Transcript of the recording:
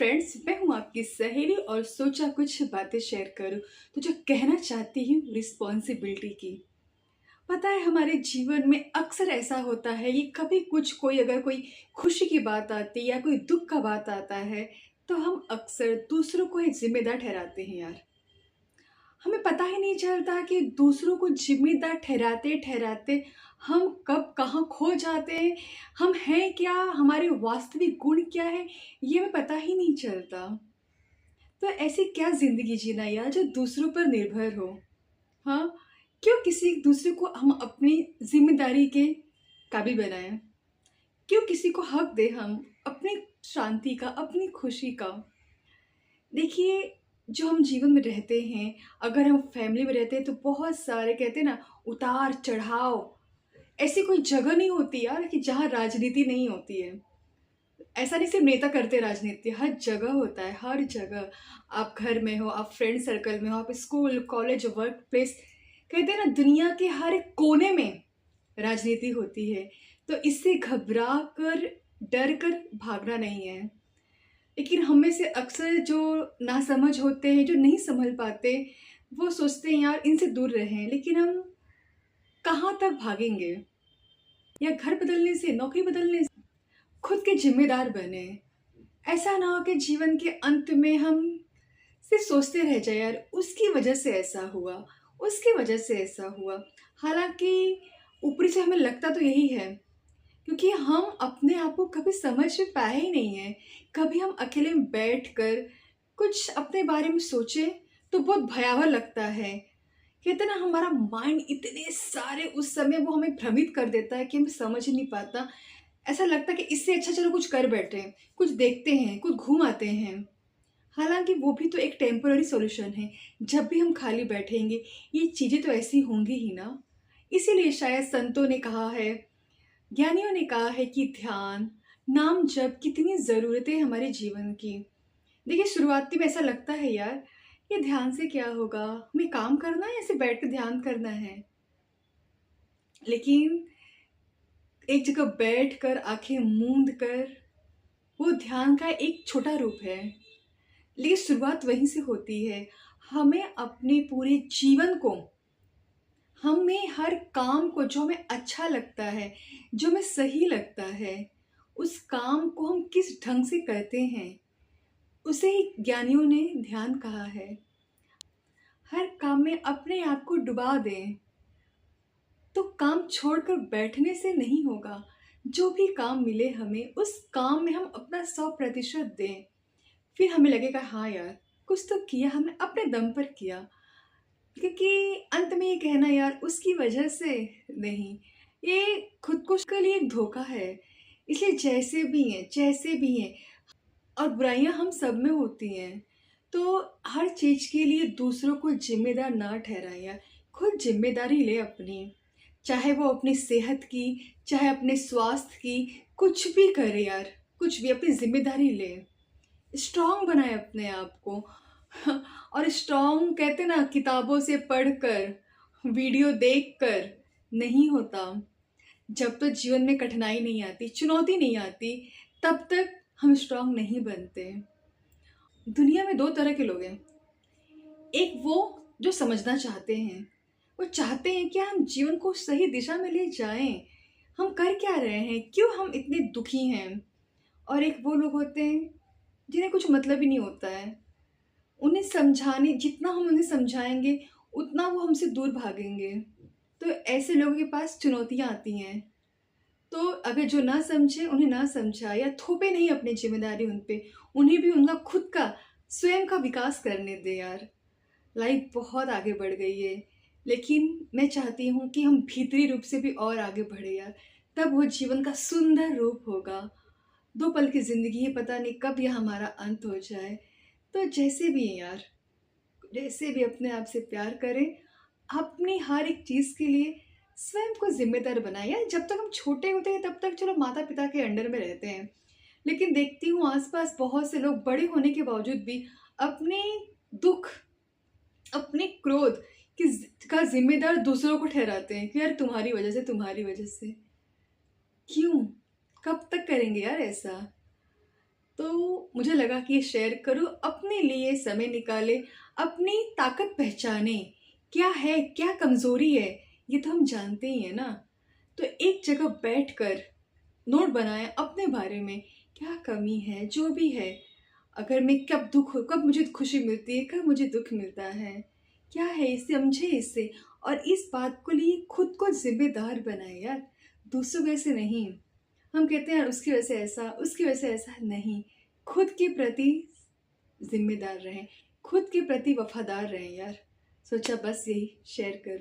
Friends, मैं हूँ आपकी सहेली और सोचा कुछ बातें शेयर करूँ। तो जो कहना चाहती हूँ रिस्पॉन्सिबिलिटी की। पता है हमारे जीवन में अक्सर ऐसा होता है कि कभी कुछ कोई अगर कोई खुशी की बात आती है या कोई दुख का बात आता है तो हम अक्सर दूसरों को ही जिम्मेदार ठहराते हैं यार। हमें पता ही नहीं चलता कि दूसरों को जिम्मेदार ठहराते ठहराते हम कब कहाँ खो जाते हैं। हम हैं क्या, हमारे वास्तविक गुण क्या है, ये हमें पता ही नहीं चलता। तो ऐसी क्या जिंदगी जीना यार जो दूसरों पर निर्भर हो। हाँ, क्यों किसी दूसरे को हम अपनी जिम्मेदारी के काबिल बनाएं। क्यों किसी को हक दे हम अपनी शांति का, अपनी खुशी का। देखिए, जो हम जीवन में रहते हैं, अगर हम फैमिली में रहते हैं तो बहुत सारे कहते हैं ना, उतार चढ़ाव। ऐसी कोई जगह नहीं होती यार कि जहाँ राजनीति नहीं होती है। ऐसा नहीं सिर्फ नेता करते राजनीति, हर जगह होता है, हर जगह। आप घर में हो, आप फ्रेंड सर्कल में हो, आप स्कूल कॉलेज वर्क प्लेस, कहते हैं ना, दुनिया के हर एक कोने में राजनीति होती है। तो इससे घबरा कर, डर कर भागना नहीं है। लेकिन हम में से अक्सर जो नासमझ होते हैं, जो नहीं संभल पाते, वो सोचते हैं यार इनसे दूर रहें। लेकिन हम कहाँ तक भागेंगे? या घर बदलने से, नौकरी बदलने से खुद के जिम्मेदार बने। ऐसा ना हो कि जीवन के अंत में हम सिर्फ सोचते रह जाए यार उसकी वजह से ऐसा हुआ, उसकी वजह से ऐसा हुआ। हालांकि ऊपरी से हमें लगता तो यही है, क्योंकि हम अपने आप को कभी समझ में पाए ही नहीं है। कभी हम अकेले में बैठ कर कुछ अपने बारे में सोचे तो बहुत भयावह लगता है। कहते ना, हमारा माइंड इतने सारे उस समय वो हमें भ्रमित कर देता है कि हमें समझ ही नहीं पाता। ऐसा लगता है कि इससे अच्छा चलो कुछ कर बैठे, कुछ देखते हैं, कुछ घूम आते हैं। हालांकि वो भी तो एक टेम्पररी सॉल्यूशन है। जब भी हम खाली बैठेंगे ये चीज़ें तो ऐसी होंगी ही ना। इसीलिए शायद संतों ने कहा है, ज्ञानियों ने कहा है कि ध्यान, नाम जप कितनी ज़रूरतें हैं हमारे जीवन की। देखिए, शुरुआती में ऐसा लगता है यार, ये ध्यान से क्या होगा, हमें काम करना है या ऐसे बैठ कर ध्यान करना है। लेकिन एक जगह बैठ कर आंखें मूंद कर, वो ध्यान का एक छोटा रूप है। लेकिन शुरुआत वहीं से होती है। हमें अपने पूरे जीवन को, हमें हर काम को जो हमें अच्छा लगता है, जो हमें सही लगता है, उस काम को हम किस ढंग से करते हैं, उसे ही ज्ञानियों ने ध्यान कहा है। हर काम में अपने आप को डुबा दें तो काम छोड़कर बैठने से नहीं होगा। जो भी काम मिले हमें, उस काम में हम अपना 100% दें। फिर हमें लगेगा हाँ यार, कुछ तो किया हमने, अपने दम पर किया। क्योंकि अंत में ये कहना यार उसकी वजह से नहीं, ये खुद को के लिए एक धोखा है। इसलिए जैसे भी हैं, और बुराइयां हम सब में होती हैं। तो हर चीज के लिए दूसरों को जिम्मेदार ना ठहराएं यार, खुद जिम्मेदारी ले अपनी। चाहे वो अपनी सेहत की, चाहे अपने स्वास्थ्य की, कुछ भी करे यार, कुछ भी अपनी जिम्मेदारी ले। स्ट्रांग बनाए अपने आप को। और स्ट्रांग कहते ना, किताबों से पढ़कर, वीडियो देखकर नहीं होता। जब तक जीवन में कठिनाई नहीं आती, चुनौती नहीं आती, तब तक हम स्ट्रांग नहीं बनते। दुनिया में दो तरह के लोग हैं। एक वो जो समझना चाहते हैं, वो चाहते हैं कि हम जीवन को सही दिशा में ले जाएं, हम कर क्या रहे हैं, क्यों हम इतने दुखी हैं। और एक वो लोग होते हैं जिन्हें कुछ मतलब ही नहीं होता है। उन्हें समझाने, जितना हम उन्हें समझाएंगे उतना वो हमसे दूर भागेंगे। तो ऐसे लोगों के पास चुनौतियां आती हैं। तो अगर जो ना समझे उन्हें ना समझा, या थोपे नहीं अपनी जिम्मेदारी उन पे, उन्हें भी उनका खुद का, स्वयं का विकास करने दे यार। लाइफ बहुत आगे बढ़ गई है, लेकिन मैं चाहती हूँ कि हम भीतरी रूप से भी और आगे बढ़े यार। तब वो जीवन का सुंदर रूप होगा। दो पल की जिंदगी है, पता नहीं कब यह हमारा अंत हो जाए। तो जैसे भी है यार, जैसे भी अपने आप से प्यार करें, अपनी हर एक चीज़ के लिए स्वयं को जिम्मेदार बनाए यार। जब तक हम छोटे होते हैं तब तक चलो माता पिता के अंडर में रहते हैं, लेकिन देखती हूँ आसपास बहुत से लोग बड़े होने के बावजूद भी अपने दुख, अपने क्रोध का जिम्मेदार दूसरों को ठहराते हैं कि यार तुम्हारी वजह से, तुम्हारी वजह से। क्यों? कब तक करेंगे यार ऐसा? तो मुझे लगा कि ये शेयर करूँ, अपने लिए समय निकाले, अपनी ताकत पहचाने, क्या है, क्या कमज़ोरी है, ये तो हम जानते ही हैं ना। तो एक जगह बैठकर नोट बनाएँ अपने बारे में, क्या कमी है, जो भी है, अगर मैं कब मुझे खुशी मिलती है, कब मुझे दुःख मिलता है, क्या है, इसे समझे इसे, और इस बात को लिए खुद को ज़िम्मेदार बनाएँ यार, दूसरों वजह से नहीं। हम कहते हैं यार उसकी वजह से ऐसा, उसकी वजह से ऐसा, नहीं। खुद के प्रति ज़िम्मेदार रहें, खुद के प्रति वफ़ादार रहें यार। सोचा बस यही शेयर करूँ।